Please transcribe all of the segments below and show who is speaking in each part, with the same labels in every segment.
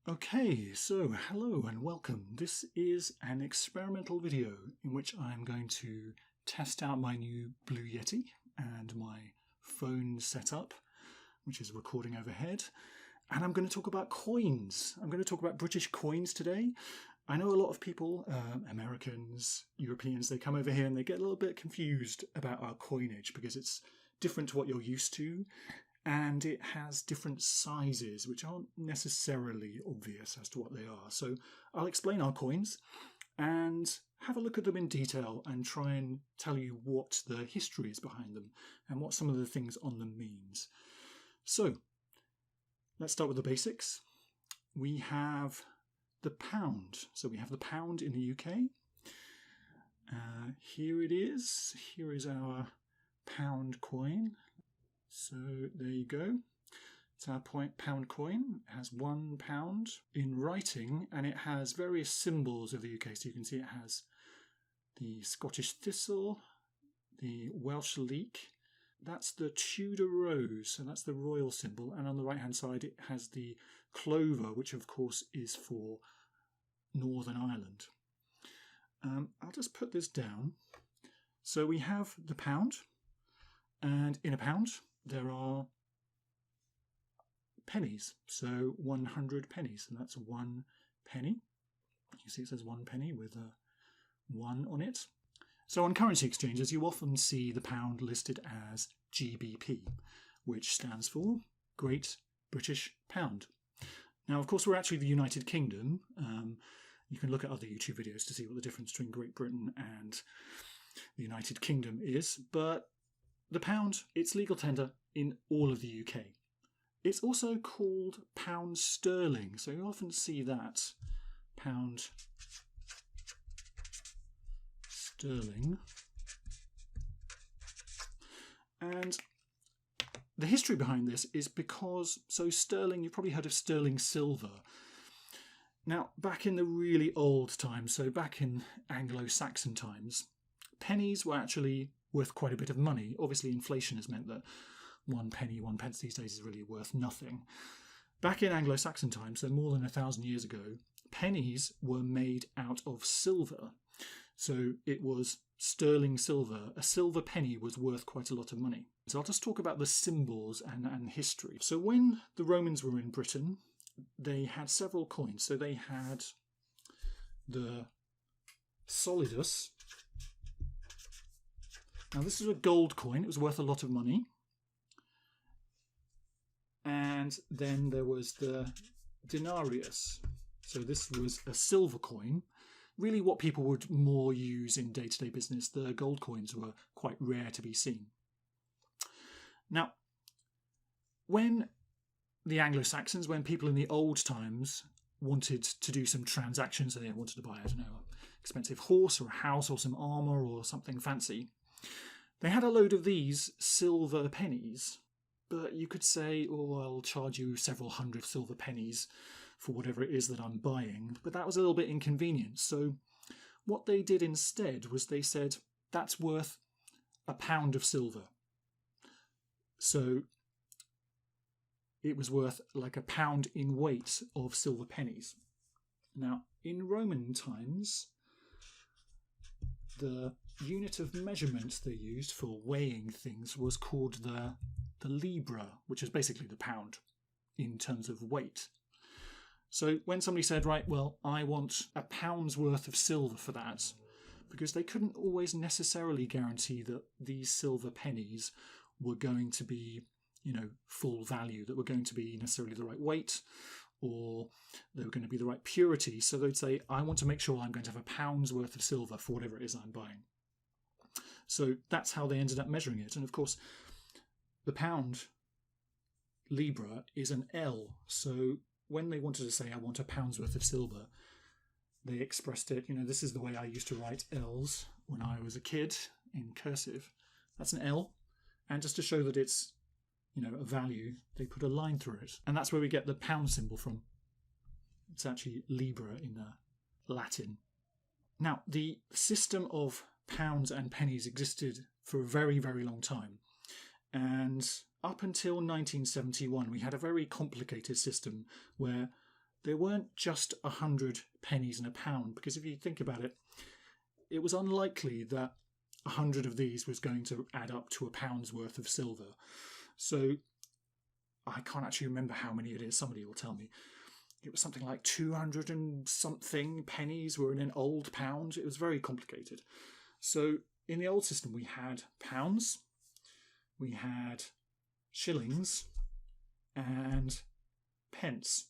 Speaker 1: Okay, so hello and welcome. This is an experimental video in which I'm going to test out my new Blue Yeti and my phone setup, which is recording overhead. And I'm going to talk about coins. I'm going to talk about British coins today. I know a lot of people, Americans, Europeans, they come over here and they get a little bit confused about our coinage because it's different to what you're used to. And it has different sizes, which aren't necessarily obvious as to what they are. So I'll explain our coins and have a look at them in detail and try and tell you what the history is behind them and what some of the things on them means. So let's start with the basics. We have the pound. So we have the pound in the UK. Here it is. Here is our pound coin. So there you go. It's our pound coin. It has £1 in writing and it has various symbols of the UK. So you can see it has the Scottish thistle, the Welsh leek. That's the Tudor rose, so that's the royal symbol. And on the right hand side it has the clover, which of course is for Northern Ireland. I'll just put this down. So we have the pound, and in a pound there are pennies, so 100 pennies, and that's 1 penny. You see it says 1 penny with a 1 on it. So on currency exchanges you often see the pound listed as GBP, which stands for Great British Pound. Now of course we're actually the United Kingdom. You can look at other YouTube videos to see what the difference between Great Britain and the United Kingdom is, but the pound, it's legal tender in all of the UK. It's also called pound sterling, so you often see that, pound sterling. And the history behind this is because, so sterling, you've probably heard of sterling silver. Now, back in the really old times, so back in Anglo-Saxon times, pennies were actually worth quite a bit of money. Obviously inflation has meant that 1 penny, 1 pence these days is really worth nothing. Back in Anglo-Saxon times, so more than 1,000 years ago, pennies were made out of silver. So it was sterling silver. A silver penny was worth quite a lot of money. So I'll just talk about the symbols and history. So when the Romans were in Britain, they had several coins. So they had the solidus. Now this is a gold coin, it was worth a lot of money. And then there was the denarius. So this was a silver coin. Really what people would more use in day-to-day business. The gold coins were quite rare to be seen. Now, when the Anglo-Saxons, when people in the old times wanted to do some transactions, so they wanted to buy, I don't know, an expensive horse or a house or some armour or something fancy, they had a load of these silver pennies, but you could say, oh, I'll charge you several hundred silver pennies for whatever it is that I'm buying, but that was a little bit inconvenient. So what they did instead was they said, that's worth £1 of silver. So it was worth like £1 in weight of silver pennies. Now, in Roman times, the unit of measurement they used for weighing things was called the libra, which is basically the pound in terms of weight. So when somebody said, right, well, I want £1's worth of silver for that, because they couldn't always necessarily guarantee that these silver pennies were going to be, you know, full value, that were going to be necessarily the right weight, or they were going to be the right purity. So they'd say, I want to make sure I'm going to have £1's worth of silver for whatever it is I'm buying. So that's how they ended up measuring it. And of course, the pound libra is an L. So when they wanted to say, I want £1's worth of silver, they expressed it, you know, this is the way I used to write L's when I was a kid in cursive. That's an L. And just to show that it's, you know, a value, they put a line through it. And that's where we get the pound symbol from. It's actually libra in Latin. Now, the system of pounds and pennies existed for a very, very long time. And up until 1971, we had a very complicated system where there weren't just 100 pennies and a pound, because if you think about it, it was unlikely that 100 of these was going to add up to a pound's worth of silver. So I can't actually remember how many it is. Somebody will tell me. It was something like 200 and something pennies were in an old pound. It was very complicated. So in the old system, we had pounds, we had shillings, and pence.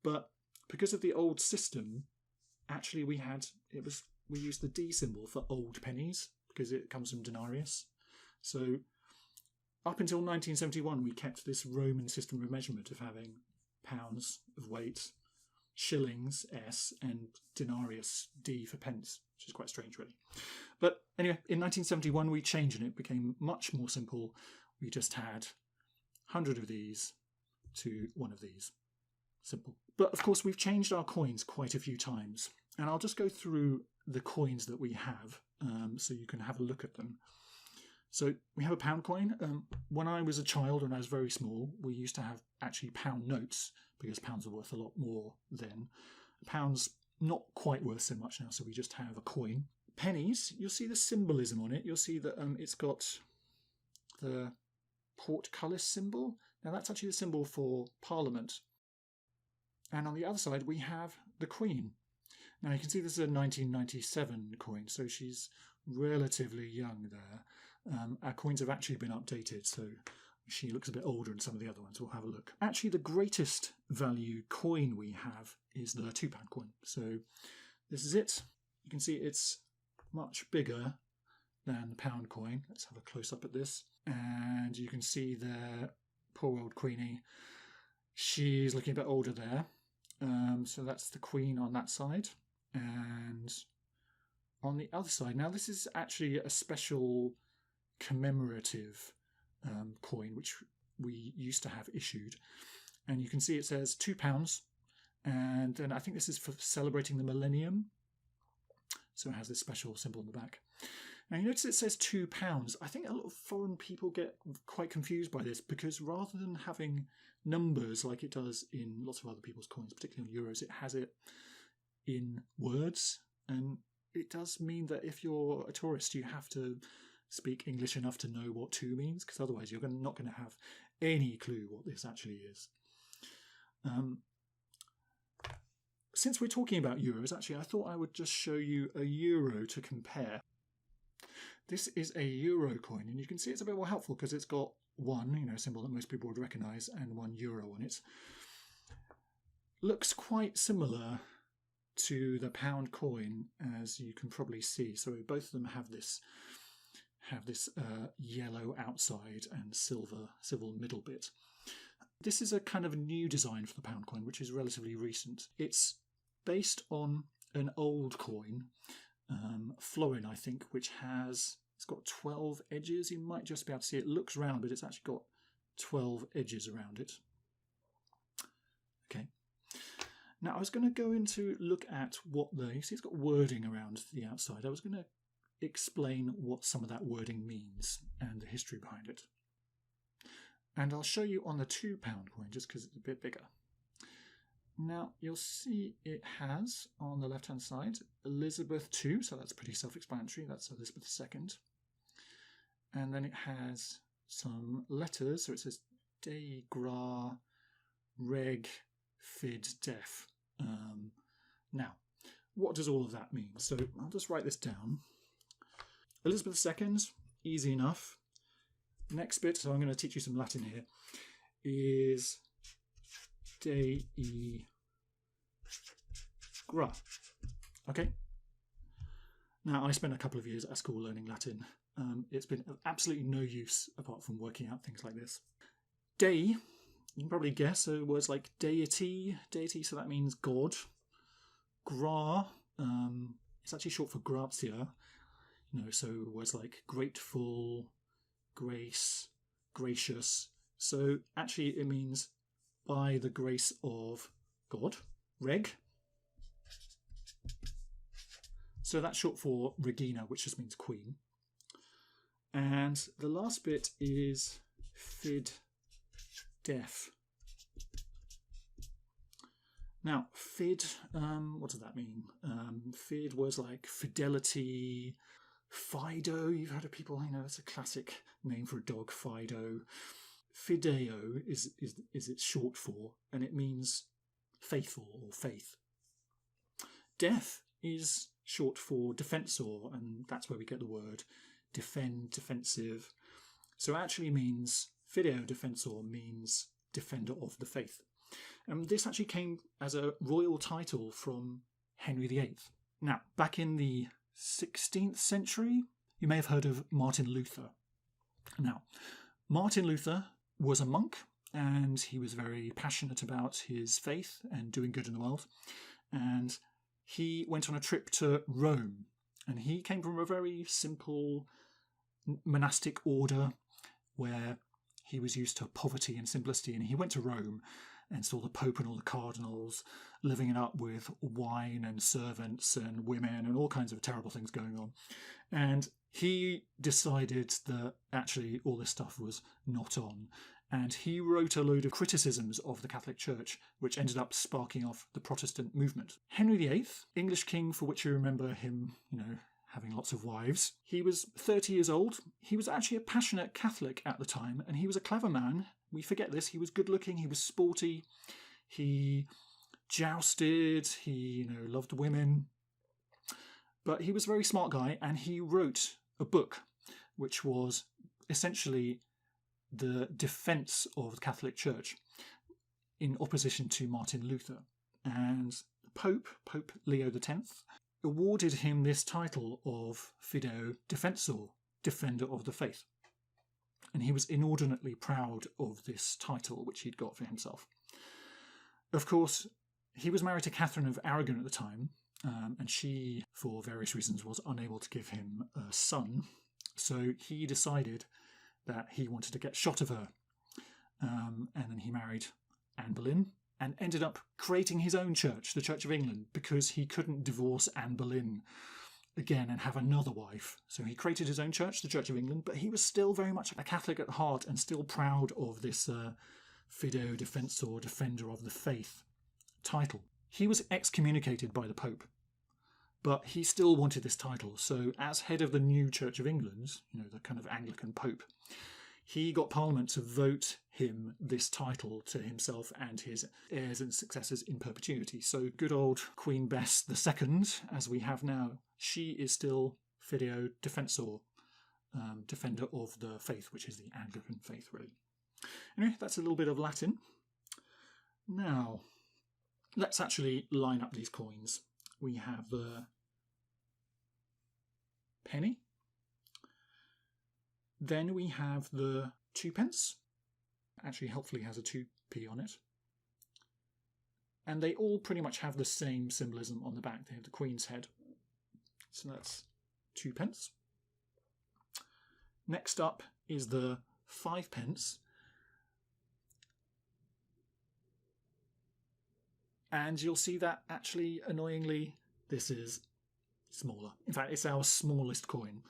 Speaker 1: But because of the old system, actually we used the D symbol for old pennies because it comes from denarius. So up until 1971, we kept this Roman system of measurement of having pounds of weight, shillings S, and denarius D for pence, which is quite strange really. But anyway, in 1971 we changed and it became much more simple. We just had 100 of these to one of these. Simple. But of course we've changed our coins quite a few times, and I'll just go through the coins that we have so you can have a look at them. So we have a pound coin. When I was a child, when I was very small, we used to have actually pound notes because pounds are worth a lot more then. Pounds not quite worth so much now, so we just have a coin. Pennies, you'll see the symbolism on it. You'll see that it's got the portcullis symbol. Now that's actually the symbol for Parliament. And on the other side we have the Queen. Now you can see this is a 1997 coin, so she's relatively young there. Our coins have actually been updated, so she looks a bit older than some of the other ones. We'll have a look. Actually, the greatest value coin we have is the £2 coin. So this is it. You can see it's much bigger than the pound coin. Let's have a close-up at this. And you can see there, poor old Queenie. She's looking a bit older there. So that's the Queen on that side. And on the other side, now this is actually a special commemorative coin which we used to have issued, and you can see it says £2, and then I think this is for celebrating the millennium, so it has this special symbol in the back. Now you notice it says £2. I think a lot of foreign people get quite confused by this, because rather than having numbers like it does in lots of other people's coins, particularly in euros, it has it in words, and it does mean that if you're a tourist you have to speak English enough to know what two means, because otherwise you're not going to have any clue what this actually is. Since we're talking about euros, actually I thought I would just show you a euro to compare. This is a euro coin, and you can see it's a bit more helpful because it's got one, symbol that most people would recognise, and €1 on it. Looks quite similar to the pound coin, as you can probably see. So both of them have this yellow outside and silver middle bit. This is a kind of new design for the pound coin, which is relatively recent. It's based on an old coin, florin, I think, which it's got 12 edges. You might just be able to see it. Looks round, but it's actually got 12 edges around it. Okay. Now I was going to go into look at you see it's got wording around the outside. I was going to explain what some of that wording means and the history behind it. And I'll show you on the £2 coin just because it's a bit bigger. Now you'll see it has on the left hand side Elizabeth II, so that's pretty self-explanatory, that's Elizabeth II. And then it has some letters, so it says De Gra Reg Fid Def. Now, what does all of that mean? So I'll just write this down. Elizabeth II, easy enough. Next bit, so I'm going to teach you some Latin here, is Dei Gra. Okay. Now, I spent a couple of years at school learning Latin. It's been of absolutely no use apart from working out things like this. Dei, you can probably guess, so words like deity, so that means God. Gra, it's actually short for gratia, so words like grateful, grace, gracious. So actually it means by the grace of God. Reg. So that's short for Regina, which just means queen. And the last bit is Fid Def. Now, fid, what does that mean? Fid was like fidelity, Fido. You've heard of people, it's a classic name for a dog, Fido. Fideo is its short for, and it means faithful or faith. Def is short for defensor, and that's where we get the word defend, defensive. So it actually means, fideo defensor means defender of the faith. And this actually came as a royal title from Henry VIII. Now, back in the 16th century, you may have heard of Martin Luther. Now, Martin Luther was a monk, and he was very passionate about his faith and doing good in the world. And he went on a trip to Rome, and he came from a very simple monastic order where he was used to poverty and simplicity, and he went to Rome and saw the Pope and all the cardinals living it up with wine and servants and women and all kinds of terrible things going on. And he decided that actually all this stuff was not on. And he wrote a load of criticisms of the Catholic Church, which ended up sparking off the Protestant movement. Henry VIII, English king, for which you remember him, having lots of wives. He was 30 years old. He was actually a passionate Catholic at the time, and he was a clever man. We forget this. He was good looking, he was sporty, he jousted, he, loved women. But he was a very smart guy, and he wrote a book which was essentially the defence of the Catholic Church in opposition to Martin Luther. And Pope Leo X, awarded him this title of Fideo Defensor, Defender of the Faith. And he was inordinately proud of this title, which he'd got for himself. Of course, he was married to Catherine of Aragon at the time, and she, for various reasons, was unable to give him a son. So he decided that he wanted to get shot of her. And then he married Anne Boleyn and ended up creating his own church, the Church of England, because he couldn't divorce Anne Boleyn again and have another wife. So he created his own church, the Church of England, but he was still very much a Catholic at heart and still proud of this Fideo Defensor, Defender of the Faith title. He was excommunicated by the Pope, but he still wanted this title. So as head of the new Church of England, the kind of Anglican Pope, he got Parliament to vote him this title to himself and his heirs and successors in perpetuity. So good old Queen Bess II, as we have now, she is still Fideo Defensor, Defender of the Faith, which is the Anglican faith, really. Anyway, that's a little bit of Latin. Now, let's actually line up these coins. We have the penny. Then we have the 2p. Actually, helpfully has a 2p on it. And they all pretty much have the same symbolism on the back. They have the Queen's head. So that's 2p. Next up is the 5p. And you'll see that actually, annoyingly, this is smaller. In fact, it's our smallest coin.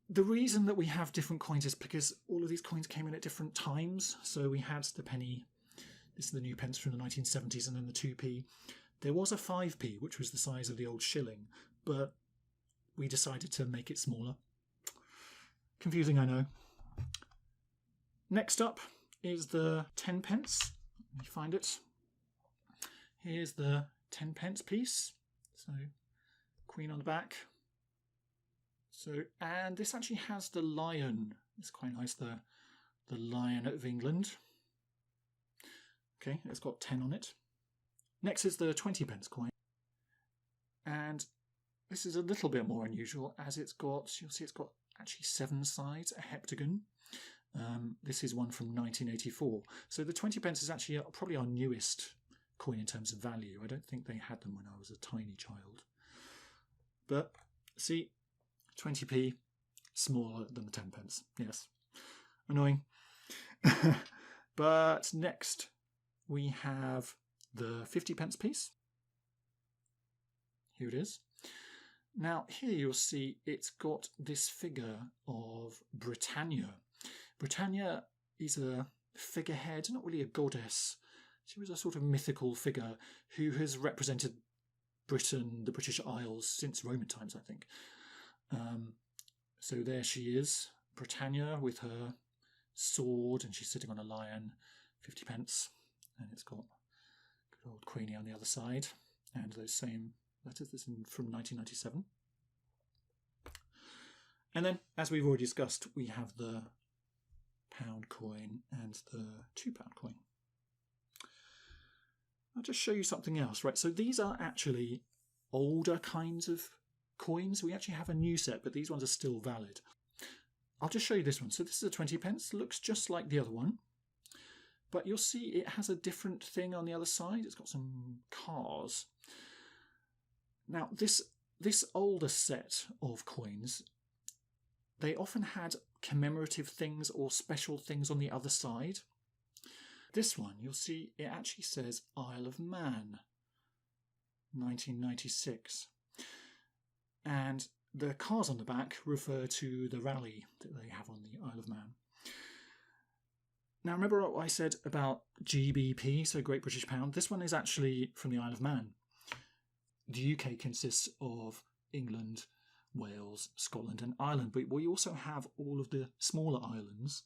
Speaker 1: The reason that we have different coins is because all of these coins came in at different times. So we had the penny, this is the new pence from the 1970s, and then the 2p. There was a 5p, which was the size of the old shilling, but we decided to make it smaller. Confusing, I know. Next up is the 10p. Let me find it. Here's the 10p piece. So, Queen on the back. So, and this actually has the lion. It's quite nice, the Lion of England. Okay, it's got 10 on it. Next is the 20p coin. And this is a little bit more unusual, as it's got, you'll see it's got actually 7 sides, a heptagon. This is one from 1984. So the 20p is actually probably our newest coin in terms of value. I don't think they had them when I was a tiny child. But, see, 20p, smaller than the 10p. Yes, annoying. But next we have the 50p piece. Here it is. Now here you'll see it's got this figure of Britannia. Britannia is a figurehead, not really a goddess, She was a sort of mythical figure who has represented Britain, the British Isles, since Roman times, I think. So there she is, Britannia, with her sword, and she's sitting on a lion, 50 pence, and it's got good old Queenie on the other side, and those same letters. This is from 1997. And then, as we've already discussed, we have the pound coin and the £2 coin. I'll just show you something else, right? So these are actually older kinds of coins. We actually have a new set, but these ones are still valid. I'll just show you this one. So this is a 20 pence, looks just like the other one, but you'll see it has a different thing on the other side. It's got some cars. Now, this older set of coins, they often had commemorative things or special things on the other side. This one, you'll see it actually says Isle of Man, 1996. And the cars on the back refer to the rally that they have on the Isle of Man. Now, remember what I said about GBP, so Great British Pound? This one is actually from the Isle of Man. The UK consists of England, Wales, Scotland and Ireland, but we also have all of the smaller islands,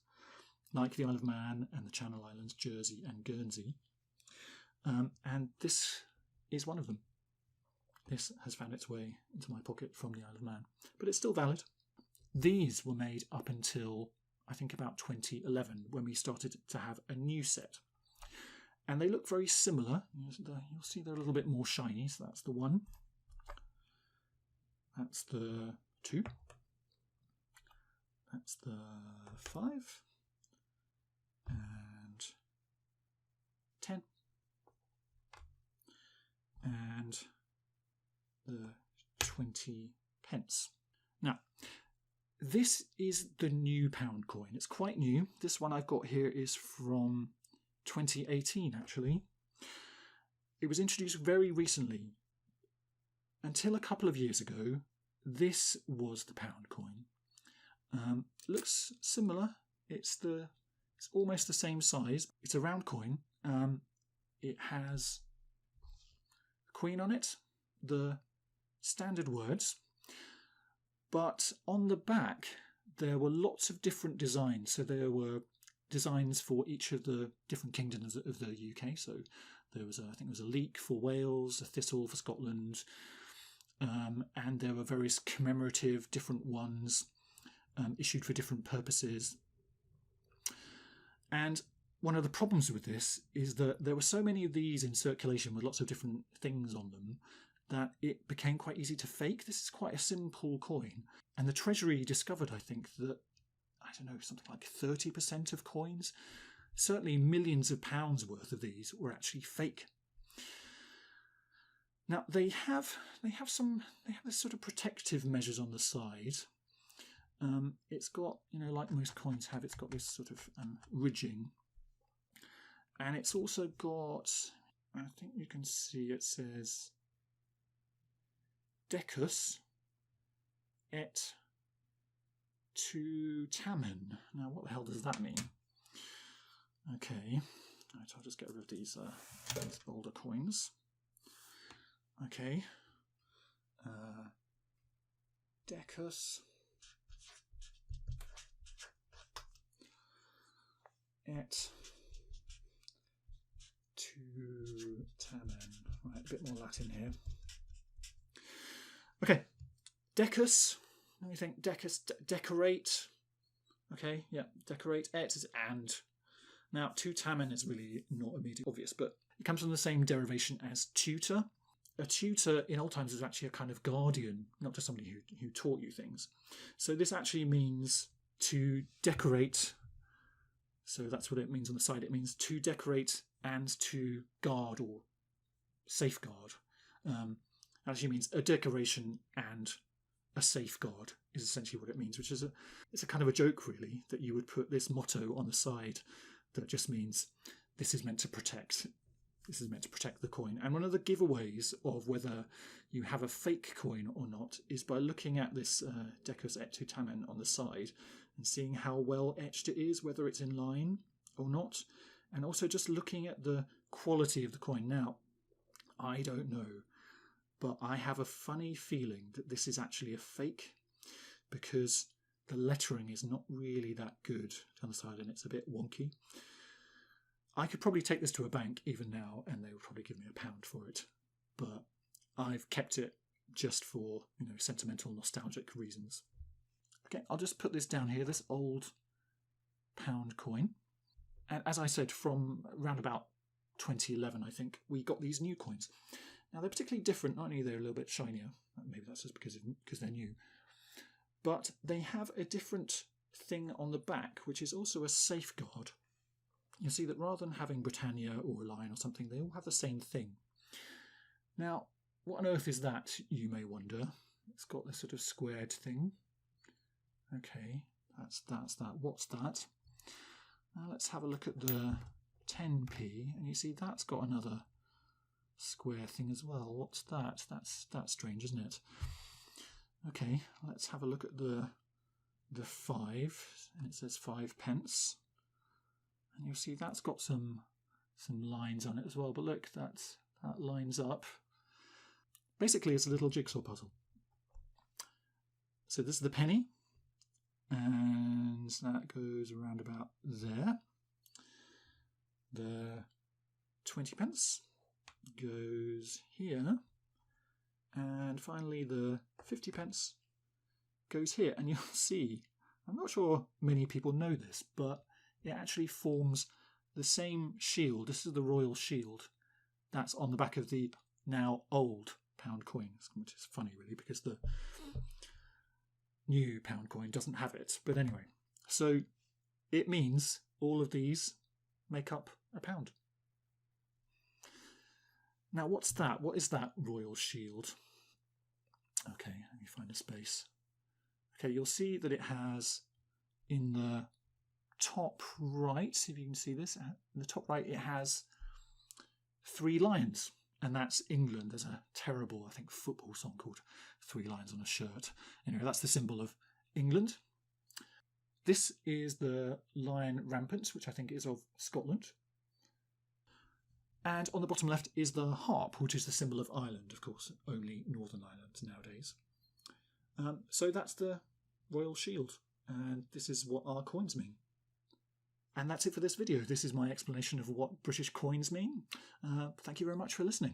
Speaker 1: like the Isle of Man and the Channel Islands, Jersey and Guernsey. And this is one of them. This has found its way into my pocket from the Isle of Man, but it's still valid. These were made up until, I think, about 2011, when we started to have a new set. And they look very similar. You'll see they're a little bit more shiny. So that's the 1. That's the 2. That's the 5. And 10. And the 20 pence. Now, this is the new pound coin. It's quite new. This one I've got here is from 2018, actually. It was introduced very recently. Until a couple of years ago, this was the pound coin. Looks similar. It's almost the same size. It's a round coin. It has a queen on it, the standard words, but on the back there were lots of different designs. So there were designs for each of the different kingdoms of the UK. So there was, I think it was a leek for Wales, a thistle for Scotland, and there were various commemorative different ones issued for different purposes. And one of the problems with this is that there were so many of these in circulation with lots of different things on them that it became quite easy to fake. This is quite a simple coin. And the Treasury discovered, I think, that, I don't know, something like 30% of coins, certainly millions of pounds worth of these, were actually fake. Now, they have this sort of protective measures on the side. It's got, like most coins have, it's got this sort of ridging. And it's also got, I think you can see it says Decus et tu tamen. Now, what the hell does that mean? Okay, right, I'll just get rid of these older coins. Okay, Decus et tu tamen. Right, a bit more Latin here. Okay, Decus. Let me think. Decus, decorate. Okay, yeah, decorate. Et is and. Now, tu tamen is really not immediately obvious, but it comes from the same derivation as tutor. A tutor in old times was actually a kind of guardian, not just somebody who taught you things. So this actually means to decorate. So that's what it means on the side. It means to decorate and to guard or safeguard. Actually means a decoration and a safeguard is essentially what it means, which is it's a kind of a joke, really, that you would put this motto on the side that just means this is meant to protect. This is meant to protect the coin. And one of the giveaways of whether you have a fake coin or not is by looking at this Decus et tu tamen on the side and seeing how well etched it is, whether it's in line or not. And also just looking at the quality of the coin. Now, I don't know, but I have a funny feeling that this is actually a fake, because the lettering is not really that good down the side and it's a bit wonky. I could probably take this to a bank even now and they would probably give me £1 for it, but I've kept it just for, sentimental, nostalgic reasons. Okay, I'll just put this down here, this old pound coin. And as I said, from around about 2011, I think, we got these new coins. Now, they're particularly different. Not only they're a little bit shinier, maybe that's just because they're new, but they have a different thing on the back, which is also a safeguard. You'll see that rather than having Britannia or a lion or something, they all have the same thing. Now, what on earth is that, you may wonder? It's got this sort of squared thing. Okay, that's that. What's that? Now let's have a look at the 10p, and you see that's got another square thing as well. What's that? That's strange, isn't it? Okay, let's have a look at the 5, and it says 5 pence. And you'll see that's got some lines on it as well, but look, that lines up. Basically, it's a little jigsaw puzzle. So this is the penny, and that goes around about there. The 20 pence goes here, and finally the 50 pence goes here. And you'll see, I'm not sure many people know this, but it actually forms the same shield. This is the royal shield that's on the back of the now old pound coin, which is funny really because the new pound coin doesn't have it. But anyway, so it means all of these make up £1. Now what's that? What is that royal shield? Okay, let me find a space. Okay, you'll see that it has in the top right, if you can see this, in the top right it has 3 lions, and that's England. There's a terrible, I think, football song called 3 Lions on a Shirt. Anyway, that's the symbol of England. This is the lion rampant, which I think is of Scotland. And on the bottom left is the harp, which is the symbol of Ireland, of course, only Northern Ireland nowadays. So that's the royal shield, and this is what our coins mean. And that's it for this video. This is my explanation of what British coins mean. Thank you very much for listening.